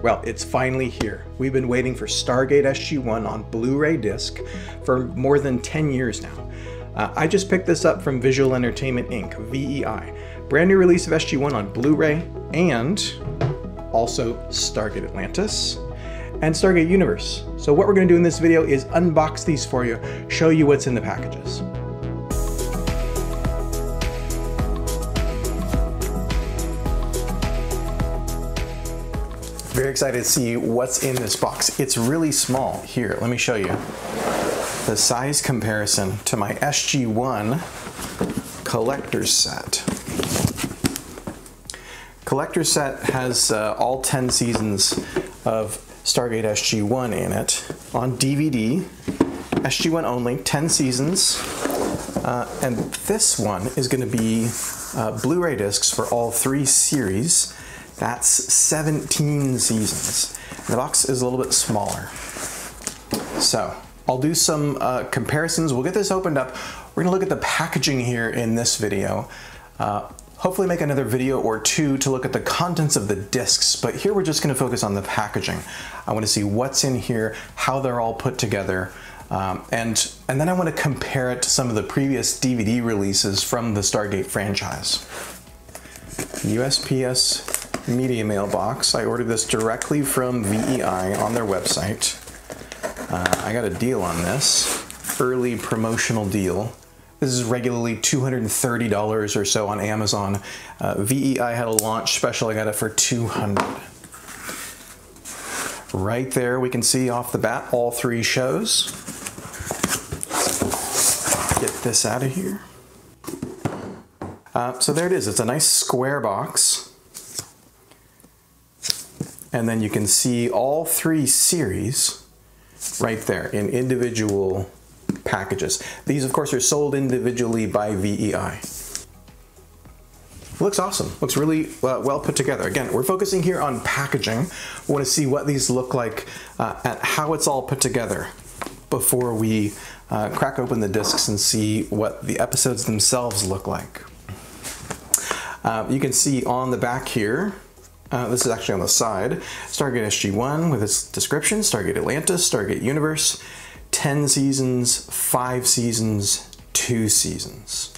Well, it's finally here. We've been waiting for Stargate Sg1 on Blu-ray disc for more than 10 years now. I just picked this up from Visual Entertainment Inc., VEI. Brand new release of Sg1 on Blu-ray, and also Stargate Atlantis and Stargate Universe. So what we're going to do in this video is unbox these for you, show you what's in the packages. Very excited to see what's in this box. It's really small. Here, let me show you the size comparison to my Sg1 collector's set. Collector's set has all 10 seasons of Stargate Sg1 in it on DVD. Sg1 only, 10 seasons. And this one is going to be Blu-ray discs for all 3 series. That's 17 seasons. The box is a little bit smaller. So I'll do some comparisons. We'll get this opened up. We're gonna look at the packaging here in this video. Hopefully make another video or two to look at the contents of the discs, but here we're just gonna focus on the packaging. I wanna see what's in here, how they're all put together, and then I wanna compare it to some of the previous DVD releases from the Stargate franchise. USPS media mailbox. I ordered this directly from VEI on their website. I got a deal on this, early promotional deal. This is regularly $230 or so on Amazon. VEI had a launch special, I got it for $200. Right there we can see off the bat all 3 shows. Get this out of here. So there it is, it's a nice square box. And then you can see all 3 series right there in individual packages. These, of course, are sold individually by VEI. Looks awesome. Looks really well put together. Again, we're focusing here on packaging. We want to see what these look like and how it's all put together before we crack open the discs and see what the episodes themselves look like. You can see on the back here, this is actually on the side, Stargate Sg1 with its description, Stargate Atlantis, Stargate Universe, 10 seasons, 5 seasons, 2 seasons.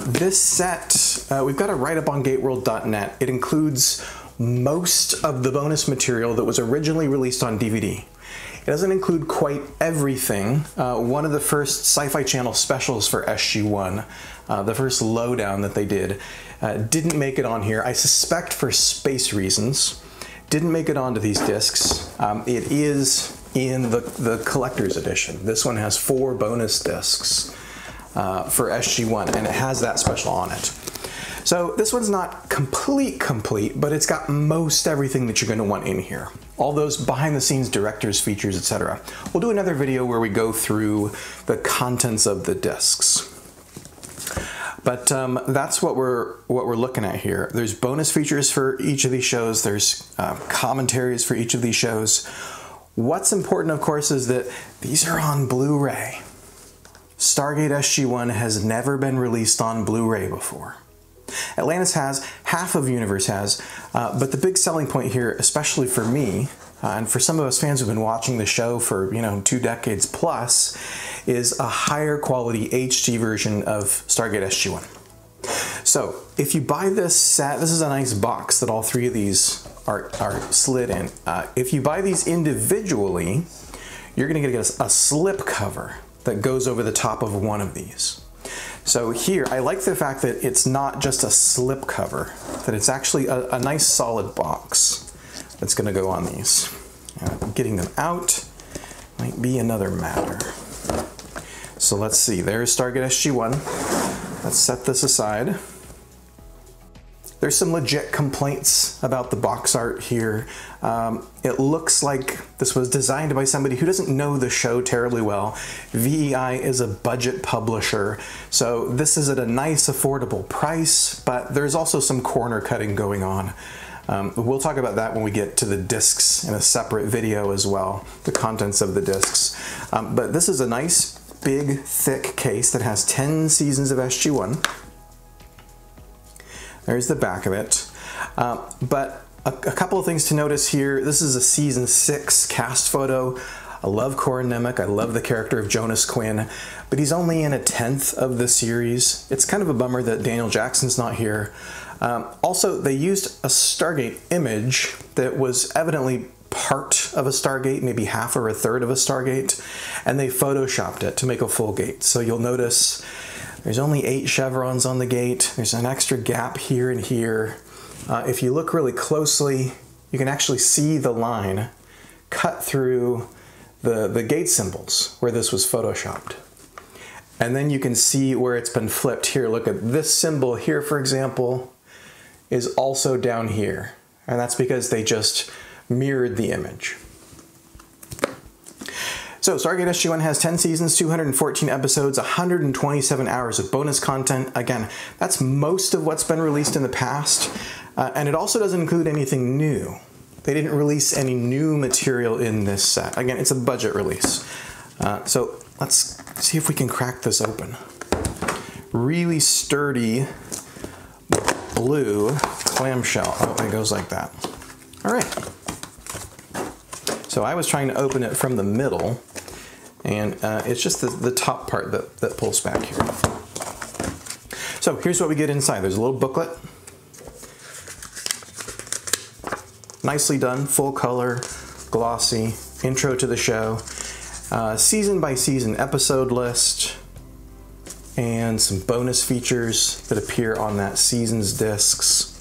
This set, we've got it right up on GateWorld.net. It includes most of the bonus material that was originally released on DVD. It doesn't include quite everything. One of the first Sci-Fi Channel specials for Sg1, the first lowdown that they did, didn't make it on here. I suspect for space reasons. Didn't make it onto these discs. It is in the collector's edition. This one has 4 bonus discs for Sg1, and it has that special on it. So this one's not complete, but it's got most everything that you're going to want in here. All those behind the scenes director's features, etc. We'll do another video where we go through the contents of the discs. But that's what we're looking at here. There's bonus features for each of these shows. There's commentaries for each of these shows. What's important, of course, is that these are on Blu-ray. Stargate Sg1 has never been released on Blu-ray before. Atlantis has, half of Universe has, but the big selling point here, especially for me, and for some of us fans who've been watching the show for, 2 decades plus, is a higher quality HD version of Stargate Sg1. So, if you buy this set, this is a nice box that all 3 of these are slid in. If you buy these individually, you're going to get a slip cover that goes over the top of one of these. So here, I like the fact that it's not just a slip cover, that it's actually a nice solid box that's going to go on these. Getting them out might be another matter. So let's see, there's Stargate Sg1. Let's set this aside. There's some legit complaints about the box art here. It looks like this was designed by somebody who doesn't know the show terribly well. VEI is a budget publisher, so this is at a nice affordable price, but there's also some corner cutting going on. We'll talk about that when we get to the discs in a separate video as well, the contents of the discs. But this is a nice, big, thick case that has 10 seasons of Sg1. There's the back of it. But A couple of things to notice here. This is a season 6 cast photo. I love Corin Nemec. I love the character of Jonas Quinn, but he's only in a 1/10 of the series. It's kind of a bummer that Daniel Jackson's not here. Also, they used a Stargate image that was evidently part of a Stargate, maybe half or a third of a Stargate, and they photoshopped it to make a full gate. So you'll notice there's only 8 chevrons on the gate. There's an extra gap here and here. If you look really closely, you can actually see the line cut through the gate symbols where this was photoshopped. And then you can see where it's been flipped here. Look at this symbol here, for example, is also down here. And that's because they just mirrored the image. So Stargate SG-1 has 10 seasons, 214 episodes, 127 hours of bonus content. Again, that's most of what's been released in the past. And it also doesn't include anything new. They didn't release any new material in this set. Again, it's a budget release. So let's see if we can crack this open. Really sturdy blue clamshell. Oh, it goes like that. All right. So I was trying to open it from the middle, and it's just the top part that pulls back here. So here's what we get inside. There's a little booklet. Nicely done, full color, glossy, intro to the show, season by season episode list, and some bonus features that appear on that season's discs.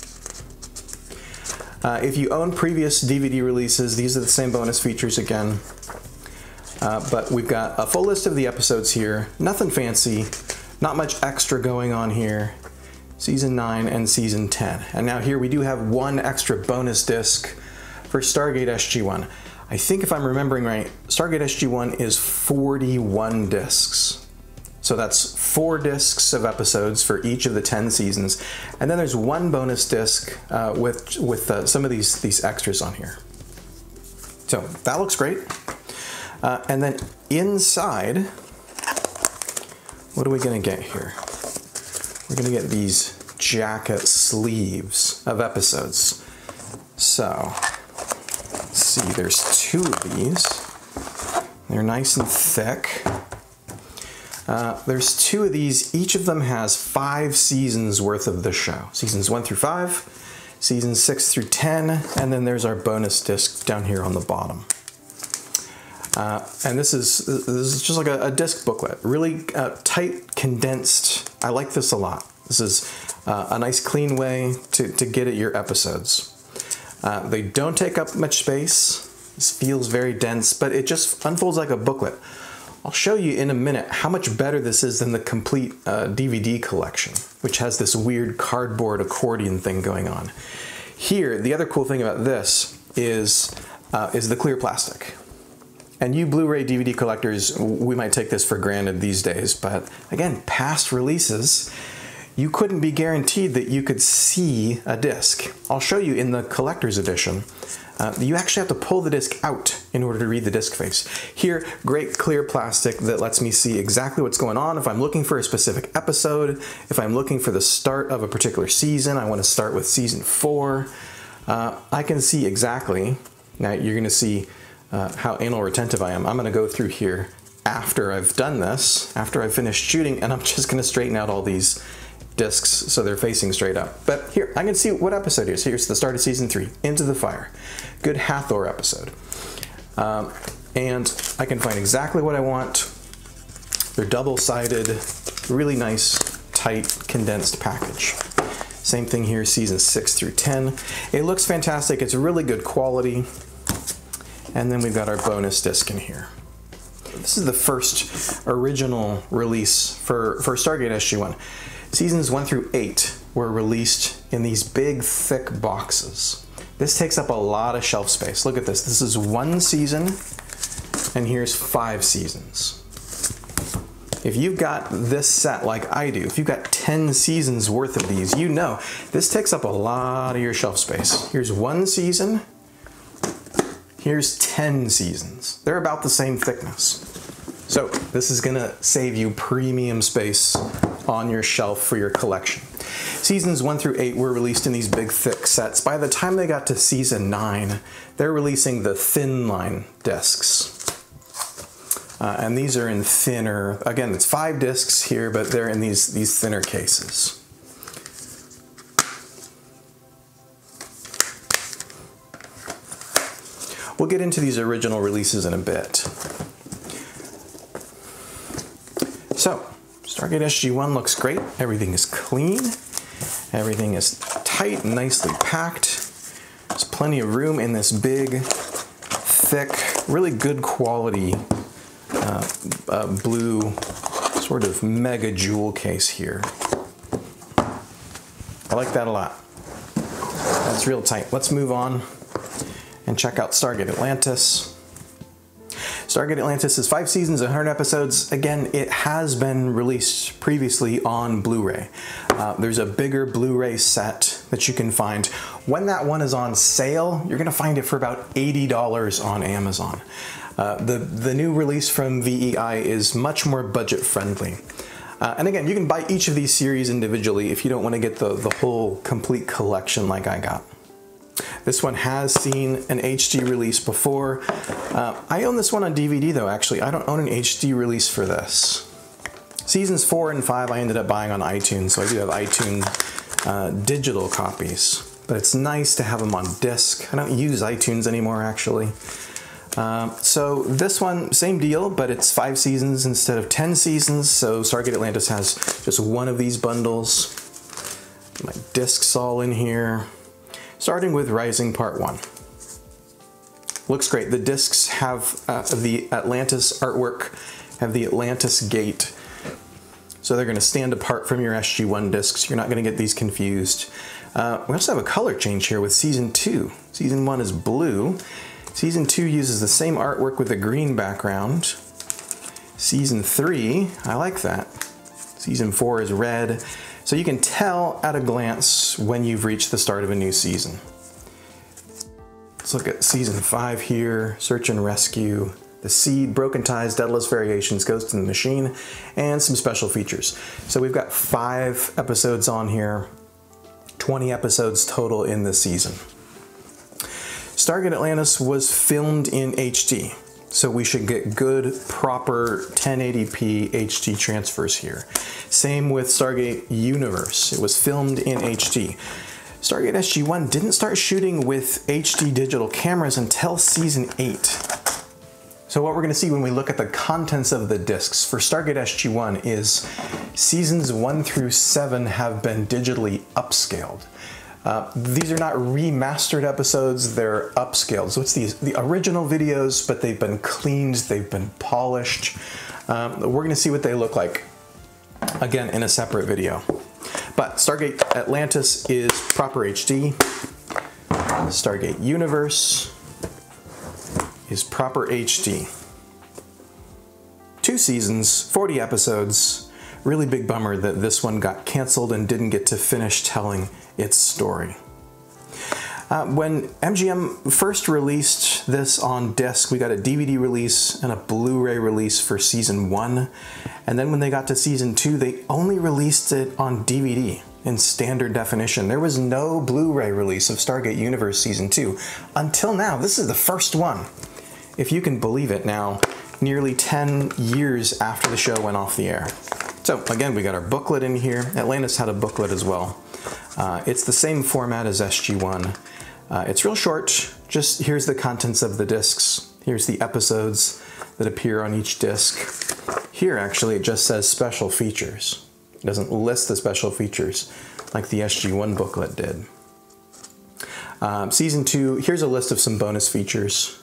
If you own previous DVD releases, these are the same bonus features again. But we've got a full list of the episodes here, nothing fancy, not much extra going on here. Season 9 and Season 10. And now here we do have one extra bonus disc for Stargate SG-1. I think if I'm remembering right, Stargate SG-1 is 41 discs. So that's 4 discs of episodes for each of the 10 seasons. And then there's one bonus disc with some of these extras on here. So that looks great. And then inside, what are we gonna get here? We're gonna get these jacket sleeves of episodes. So, let's see, there's 2 of these. They're nice and thick. There's 2 of these. Each of them has 5 seasons worth of the show. Seasons 1 through 5, seasons 6 through 10, and then there's our bonus disc down here on the bottom. And this is just like a disc booklet, really tight, condensed. I like this a lot. This is a nice, clean way to get at your episodes. They don't take up much space. This feels very dense, but it just unfolds like a booklet. I'll show you in a minute how much better this is than the complete DVD collection, which has this weird cardboard accordion thing going on. Here, the other cool thing about this is the clear plastic. And you Blu-ray DVD collectors, we might take this for granted these days, but again, past releases, you couldn't be guaranteed that you could see a disc. I'll show you in the collector's edition. You actually have to pull the disc out in order to read the disc face. Here, great clear plastic that lets me see exactly what's going on. If I'm looking for a specific episode, if I'm looking for the start of a particular season, I want to start with season 4, I can see exactly. Now you're going to see how anal retentive I am. I'm going to go through here after I've done this, after I've finished shooting, and I'm just going to straighten out all these discs so they're facing straight up. But here, I can see what episode it is. Here's the start of season 3, Into the Fire. Good Hathor episode. And I can find exactly what I want. They're double-sided, really nice, tight, condensed package. Same thing here, season 6 through 10. It looks fantastic. It's really good quality. And then we've got our bonus disc in here. This is the first original release for Stargate SG-1. Seasons 1 through 8 were released in these big, thick boxes. This takes up a lot of shelf space. Look at this. This is 1 season, and here's 5 seasons. If you've got this set like I do, if you've got 10 seasons worth of these, you know this takes up a lot of your shelf space. Here's 1 season. Here's 10 seasons. They're about the same thickness. So this is gonna save you premium space on your shelf for your collection. Seasons 1 through 8 were released in these big thick sets. By the time they got to season 9, they're releasing the thin line discs. And these are in thinner, again, it's 5 discs here, but they're in these thinner cases. We'll get into these original releases in a bit. So, Stargate SG-1 looks great. Everything is clean. Everything is tight and nicely packed. There's plenty of room in this big, thick, really good quality blue sort of mega jewel case here. I like that a lot. That's real tight. Let's move on and check out Stargate Atlantis. Stargate Atlantis is 5 seasons, 100 episodes. Again, it has been released previously on Blu-ray. There's a bigger Blu-ray set that you can find. When that one is on sale, you're gonna find it for about $80 on Amazon. The new release from VEI is much more budget friendly. And again, you can buy each of these series individually if you don't want to get the whole complete collection like I got. This one has seen an HD release before. I own this one on DVD though, actually. I don't own an HD release for this. Seasons 4 and 5 I ended up buying on iTunes, so I do have iTunes digital copies. But it's nice to have them on disc. I don't use iTunes anymore, actually. So this one, same deal, but it's 5 seasons instead of 10 seasons. So Stargate Atlantis has just one of these bundles. My discs all in here. Starting with Rising Part 1. Looks great. The discs have the Atlantis artwork, have the Atlantis gate. So they're going to stand apart from your SG-1 discs. You're not going to get these confused. We also have a color change here with Season 2. Season 1 is blue. Season 2 uses the same artwork with a green background. Season 3, I like that. Season 4 is red. So you can tell at a glance when you've reached the start of a new season. Let's look at Season 5 here, Search and Rescue, The Seed, Broken Ties, Deadless Variations, Ghost in the Machine, and some special features. So we've got 5 episodes on here, 20 episodes total in this season. Stargate Atlantis was filmed in HD, so we should get good, proper 1080p HD transfers here. Same with Stargate Universe. It was filmed in HD. Stargate SG-1 didn't start shooting with HD digital cameras until Season 8. So what we're going to see when we look at the contents of the discs for Stargate SG-1 is Seasons 1 through 7 have been digitally upscaled. These are not remastered episodes, they're upscaled. So it's the original videos, but they've been cleaned, they've been polished. We're going to see what they look like, again, in a separate video. But Stargate Atlantis is proper HD. Stargate Universe is proper HD. 2 seasons, 40 episodes. Really big bummer that this one got canceled and didn't get to finish telling its story. When MGM first released this on disc, we got a DVD release and a Blu-ray release for Season 1. And then when they got to Season 2, they only released it on DVD in standard definition. There was no Blu-ray release of Stargate Universe Season 2 until now. This is the first one, if you can believe it now, nearly 10 years after the show went off the air. So again, we got our booklet in here. Atlantis had a booklet as well. It's the same format as SG-1. It's real short. Just here's the contents of the discs. Here's the episodes that appear on each disc. Here, actually, it just says special features. It doesn't list the special features like the SG-1 booklet did. Season 2, here's a list of some bonus features.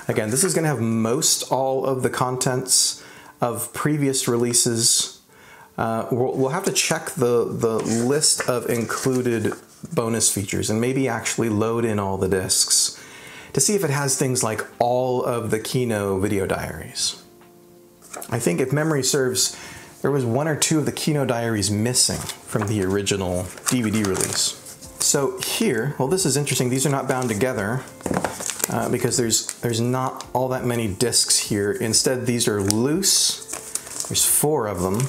Again, this is going to have most all of the contents of previous releases. We'll have to check the list of included bonus features and maybe actually load in all the discs to see if it has things like all of the Kino video diaries. I think if memory serves, there was 1 or 2 of the Kino diaries missing from the original DVD release. So here, well, this is interesting. These are not bound together because there's not all that many discs here. Instead, these are loose. There's 4 of them,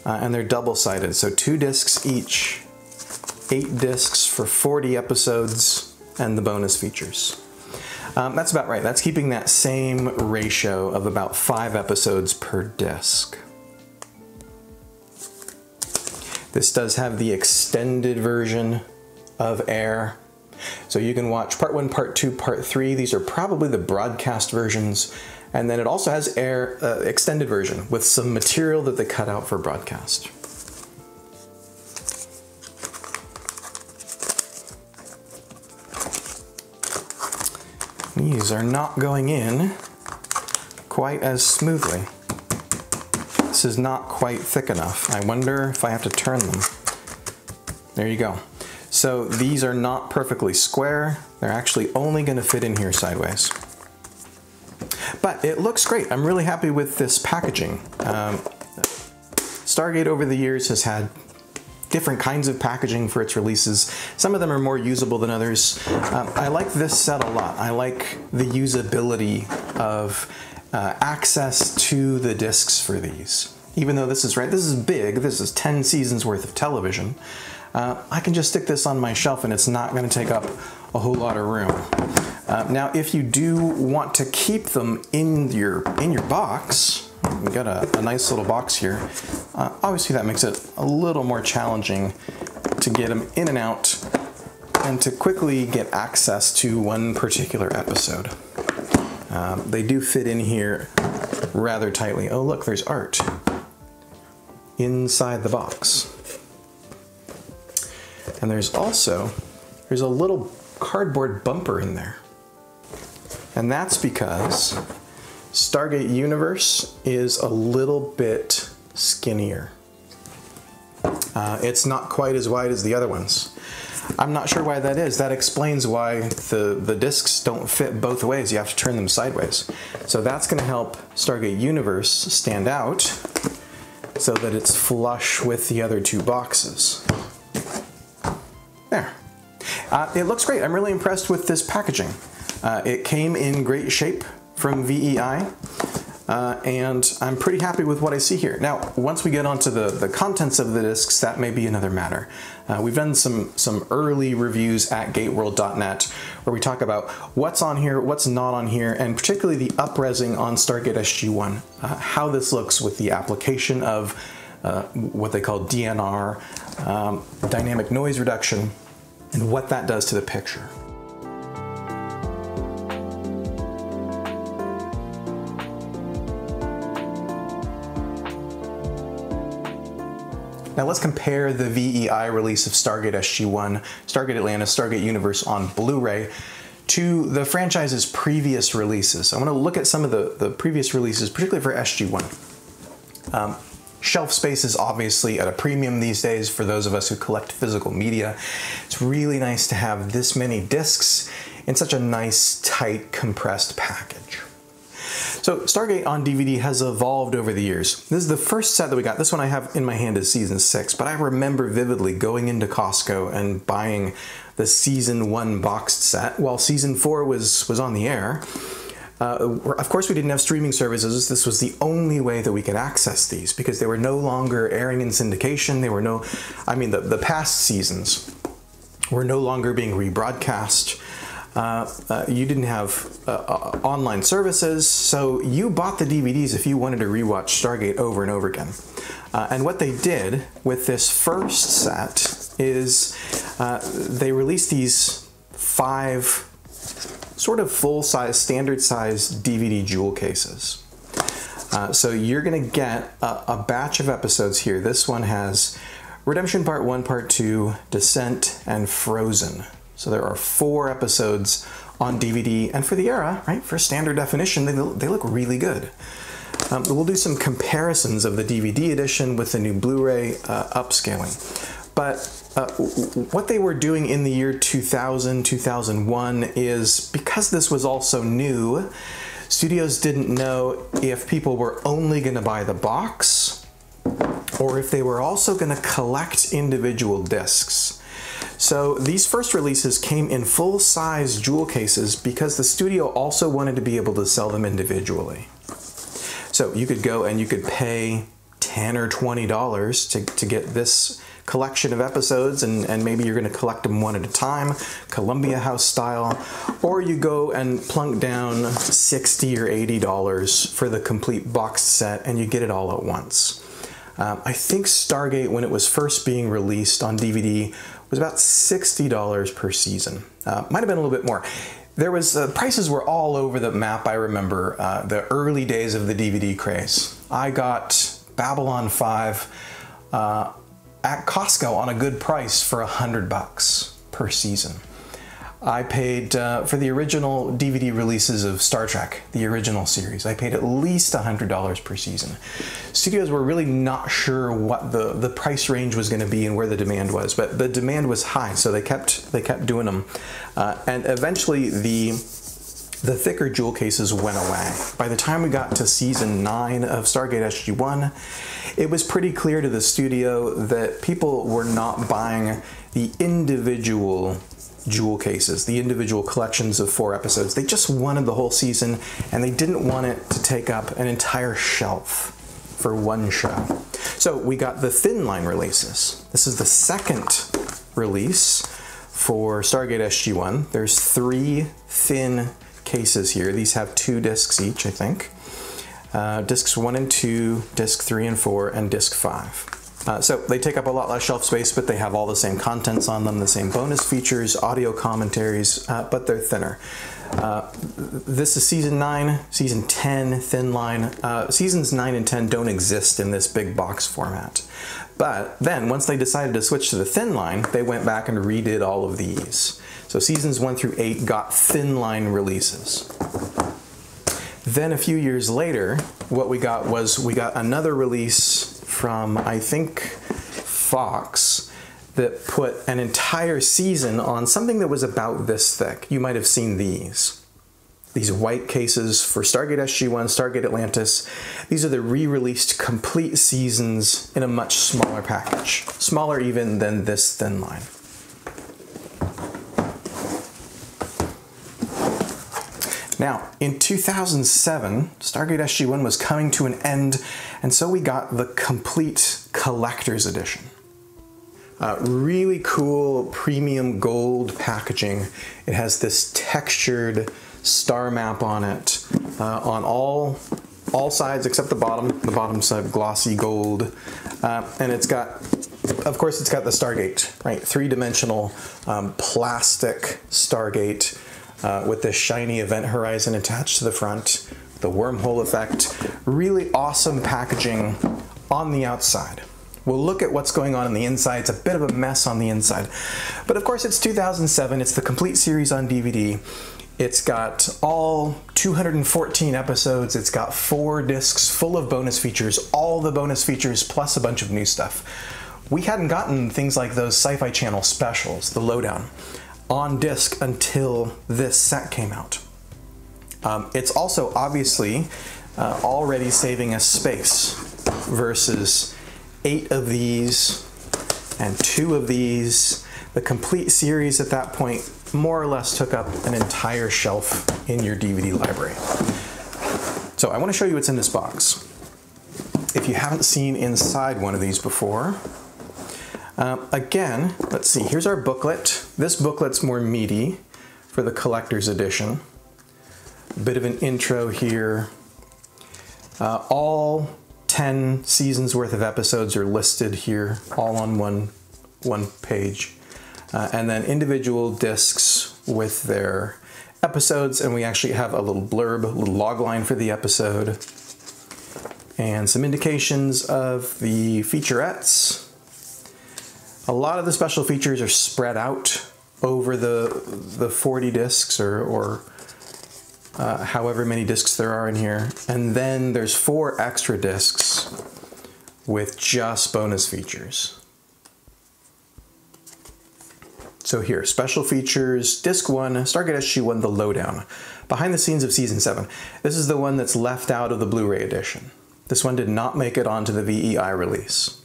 and they're double-sided, so 2 discs each, 8 discs for 40 episodes, and the bonus features. That's about right. That's keeping that same ratio of about 5 episodes per disc. This does have the extended version of Air. So you can watch part 1, part 2, part 3. These are probably the broadcast versions. And then it also has Air extended version with some material that they cut out for broadcast. These are not going in quite as smoothly. This is not quite thick enough. I wonder if I have to turn them. There you go. So these are not perfectly square. They're actually only going to fit in here sideways. But it looks great. I'm really happy with this packaging. Stargate over the years has had different kinds of packaging for its releases. Some of them are more usable than others. I like this set a lot. I like the usability of access to the discs for these. Even though this is big, this is 10 seasons worth of television, I can just stick this on my shelf and it's not going to take up a whole lot of room. Now, if you do want to keep them in your box, we've got a nice little box here. Obviously that makes it a little more challenging to get them in and out and to quickly get access to one particular episode. They do fit in here rather tightly. Oh look, there's art inside the box. And there's a little cardboard bumper in there. And that's because Stargate Universe is a little bit skinnier. It's not quite as wide as the other ones. I'm not sure why that is. That explains why the discs don't fit both ways. You have to turn them sideways. So that's going to help Stargate Universe stand out so that it's flush with the other 2 boxes. There. It looks great. I'm really impressed with this packaging. It came in great shape from VEI, and I'm pretty happy with what I see here. Now, once we get onto the contents of the discs, that may be another matter. We've done some early reviews at GateWorld.net where we talk about what's on here, what's not on here, and particularly the up-resing on Stargate Sg1, how this looks with the application of what they call DNR, dynamic noise reduction, and what that does to the picture. Now let's compare the VEI release of Stargate Sg1, Stargate Atlantis, Stargate Universe on Blu-ray to the franchise's previous releases. I want to look at some of the previous releases, particularly for Sg1. Shelf space is obviously at a premium these days for those of us who collect physical media. It's really nice to have this many discs in such a nice, tight, compressed package. So Stargate on DVD has evolved over the years. This is the first set that we got. This one I have in my hand is season 6, but I remember vividly going into Costco and buying the season 1 boxed set while season 4 was on the air. Of course, we didn't have streaming services. This was the only way that we could access these because they were no longer airing in syndication. They were the past seasons were no longer being rebroadcast. You didn't have online services, so you bought the DVDs if you wanted to rewatch Stargate over and over again. And what they did with this first set is they released these 5 sort of full-size, standard-size DVD jewel cases. So you're going to get a batch of episodes here. This one has Redemption Part 1, Part 2, Descent, and Frozen. So there are 4 episodes on DVD, and for the era, right, for standard definition, they look really good. We'll do some comparisons of the DVD edition with the new Blu-ray upscaling. But what they were doing in the year 2000, 2001 is, because this was also new, studios didn't know if people were only going to buy the box or if they were also going to collect individual discs. So these first releases came in full-size jewel cases because the studio also wanted to be able to sell them individually. So you could go and you could pay $10 or $20 to get this collection of episodes, and maybe you're going to collect them one at a time, Columbia House style, or you go and plunk down $60 or $80 for the complete boxed set and you get it all at once. I think Stargate, when it was first being released on DVD, was about $60 per season. Might have been a little bit more. There was, prices were all over the map, I remember, the early days of the DVD craze. I got Babylon 5 at Costco on a good price for $100 per season. I paid, for the original DVD releases of Star Trek, the original series, I paid at least $100 per season. Studios were really not sure what the price range was going to be and where the demand was, but the demand was high, so they kept doing them. And eventually the thicker jewel cases went away. By the time we got to season 9 of Stargate SG-1, it was pretty clear to the studio that people were not buying the individual jewel cases, the individual collections of 4 episodes. They just wanted the whole season, and they didn't want it to take up an entire shelf for one show. So we got the thin line releases. This is the second release for Stargate SG-1. There's 3 thin cases here. These have 2 discs each, I think. Discs 1 and 2, disc 3 and 4, and disc 5. So they take up a lot less shelf space, but they have all the same contents on them, the same bonus features, audio commentaries, but they're thinner. This is season 9, season 10, thin line. Seasons 9 and 10 don't exist in this big box format. But then, once they decided to switch to the thin line, they went back and redid all of these. So seasons 1 through 8 got thin line releases. Then a few years later, what we got was we got another release from, I think, Fox, that put an entire season on something that was about this thick. You might have seen these. These white cases for Stargate SG-1, Stargate Atlantis. These are the re-released complete seasons in a much smaller package. Smaller even than this thin line. Now, in 2007, Stargate SG-1 was coming to an end, and so we got the complete collector's edition. Really cool premium gold packaging. It has this textured star map on it, on all sides except the bottom. The bottom's a glossy gold, and it's got, of course, it's got the Stargate, right? 3-dimensional plastic Stargate. With this shiny event horizon attached to the front, the wormhole effect, really awesome packaging on the outside. We'll look at what's going on the inside. It's a bit of a mess on the inside. But of course, it's 2007. It's the complete series on DVD. It's got all 214 episodes. It's got 4 discs full of bonus features, all the bonus features plus a bunch of new stuff. We hadn't gotten things like those Sci-Fi Channel specials, the lowdown, on disc until this set came out. It's also obviously already saving us space versus 8 of these and 2 of these. The complete series at that point more or less took up an entire shelf in your DVD library. So I want to show you what's in this box. If you haven't seen inside one of these before, again, let's see, here's our booklet. This booklet's more meaty for the collector's edition. A bit of an intro here. All 10 seasons worth of episodes are listed here, all on one page. And then individual discs with their episodes, and we actually have a little blurb, a little log line for the episode, and some indications of the featurettes. A lot of the special features are spread out over the 40 discs or however many discs there are in here. And then there's 4 extra discs with just bonus features. So here, special features, disc 1, Stargate SG-1, the lowdown. Behind the scenes of season 7. This is the one that's left out of the Blu-ray edition. This one did not make it onto the VEI release.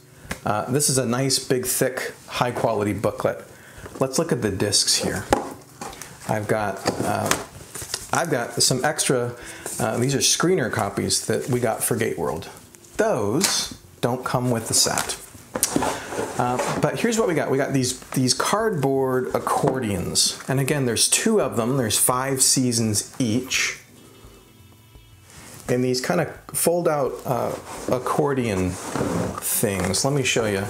This is a nice, big, thick, high-quality booklet. Let's look at the discs here. I've got I've got some extra, these are screener copies that we got for GateWorld. Those don't come with the set. But here's what we got. We got these cardboard accordions. And again, there's 2 of them. There's 5 seasons each. And these kind of fold out accordion things. Let me show you.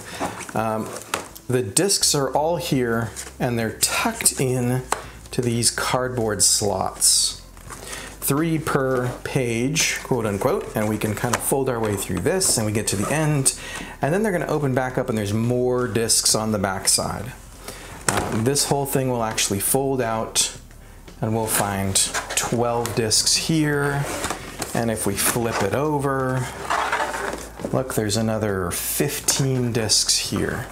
The discs are all here and they're tucked in to these cardboard slots. 3 per page, quote unquote, and we can kind of fold our way through this and we get to the end, and then they're going to open back up and there's more discs on the back side. This whole thing will actually fold out and we'll find 12 discs here, and if we flip it over, look, there's another 15 discs here.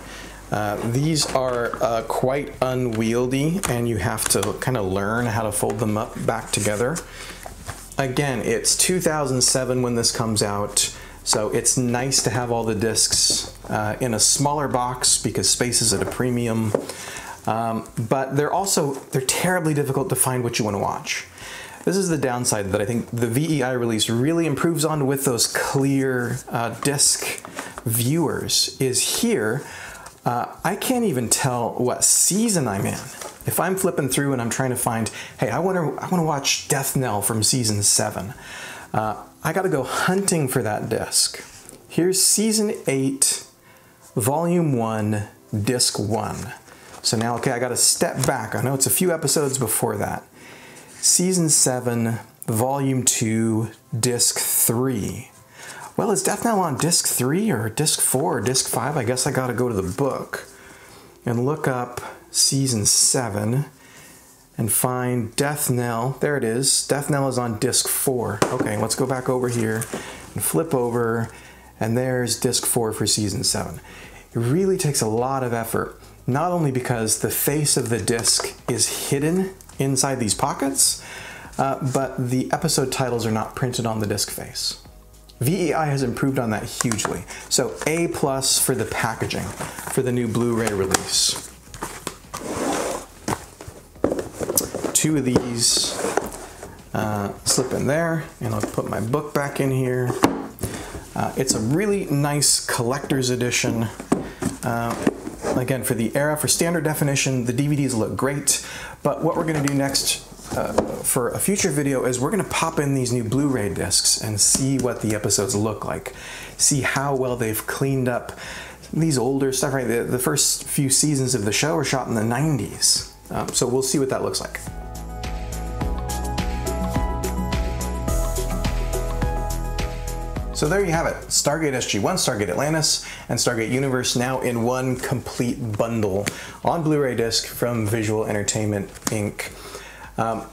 These are quite unwieldy and you have to kind of learn how to fold them up back together. Again, it's 2007 when this comes out, so it's nice to have all the discs in a smaller box because space is at a premium, but they're terribly difficult to find what you want to watch. This is the downside that I think the VEI release really improves on with those clear disc viewers is here. I can't even tell what season I'm in. If I'm flipping through and I'm trying to find, hey, I want to watch Death Knell from season 7, I got to go hunting for that disc. Here's season 8, volume 1, disc 1. So now, okay, I got to step back. I know it's a few episodes before that. Season 7, volume 2, disc 3. Well, is Death Knell on disc 3 or disc 4 or disc 5? I guess I got to go to the book and look up season 7 and find Death Knell. There it is. Death Knell is on disc 4. Okay, let's go back over here and flip over, and there's disc 4 for season 7. It really takes a lot of effort, not only because the face of the disc is hidden inside these pockets, but the episode titles are not printed on the disc face. VEI has improved on that hugely. So A+ for the packaging for the new Blu-ray release. 2 of these slip in there, and I'll put my book back in here. It's a really nice collector's edition. Again, for the era, for standard definition, the DVDs look great, but what we're going to do next for a future video is we're going to pop in these new Blu-ray discs and see what the episodes look like. See how well they've cleaned up these older stuff, right? The first few seasons of the show were shot in the 90s. So we'll see what that looks like. So there you have it, Stargate Sg1, Stargate Atlantis, and Stargate Universe now in one complete bundle on Blu-ray disc from Visual Entertainment, Inc.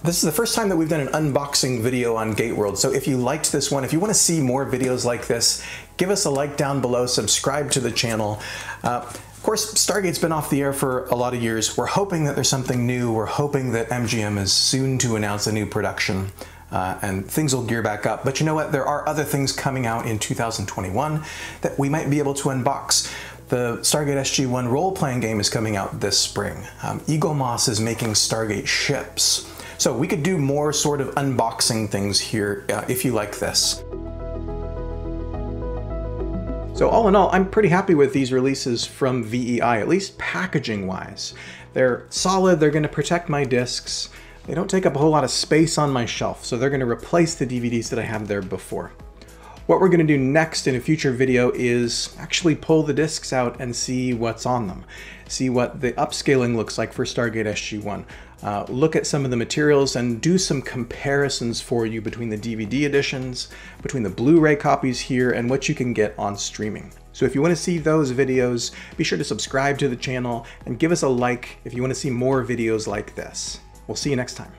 This is the first time that we've done an unboxing video on GateWorld, so if you liked this one, if you want to see more videos like this, give us a like down below, subscribe to the channel. Of course, Stargate's been off the air for a lot of years. We're hoping that there's something new. We're hoping that MGM is soon to announce a new production. And things will gear back up. But you know what? There are other things coming out in 2021 that we might be able to unbox. The Stargate Sg1 role-playing game is coming out this spring. Eagle Moss is making Stargate ships. So we could do more sort of unboxing things here if you like this. So all in all, I'm pretty happy with these releases from VEI, at least packaging-wise. They're solid, they're going to protect my discs. They don't take up a whole lot of space on my shelf, so they're going to replace the DVDs that I had there before. What we're going to do next in a future video is actually pull the discs out and see what's on them. See what the upscaling looks like for Stargate Sg1. Look at some of the materials and do some comparisons for you between the DVD editions, between the Blu-ray copies here, and what you can get on streaming. So if you want to see those videos, be sure to subscribe to the channel and give us a like if you want to see more videos like this. We'll see you next time.